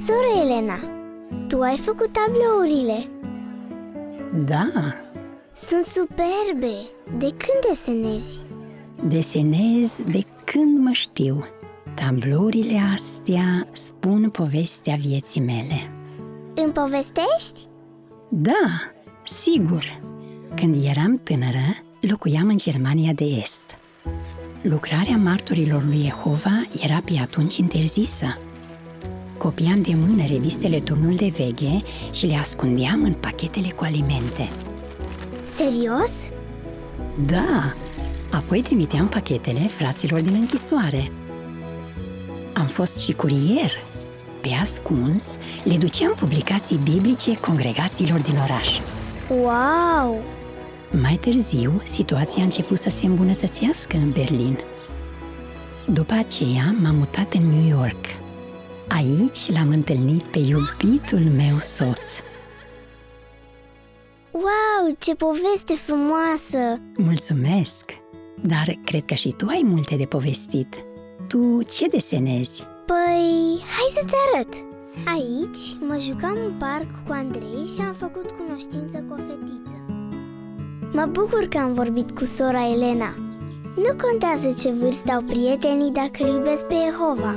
Sora Elena, tu ai făcut tablourile? Da, Sunt superbe! De când desenezi? desenez de când mă știu. Tablourile astea spun povestea vieții mele. Îmi povestești? Da, sigur. Când eram tânără, locuiam în Germania de Est. Lucrarea martorilor lui Jehova era pe atunci interzisă. Copiam de mână revistele Turnul de Veghe și le ascundeam în pachetele cu alimente. Serios? Da, apoi trimiteam pachetele fraților din închisoare. Am fost și curier. Pe ascuns, le duceam publicații biblice congregațiilor din oraș. Wow! Mai târziu, situația a început să se îmbunătățească în Berlin. După aceea, m-am mutat în New York. Aici l-am întâlnit pe iubitul meu soț. Wow, ce poveste frumoasă! Mulțumesc! Dar cred că și tu ai multe de povestit. Tu ce desenezi? Păi, hai să-ți arăt! Aici mă jucam în parc cu Andrei și am făcut cunoștință cu o fetiță. Mă bucur că am vorbit cu sora Elena. Nu contează ce vârstă au prietenii dacă îl iubesc pe Jehova.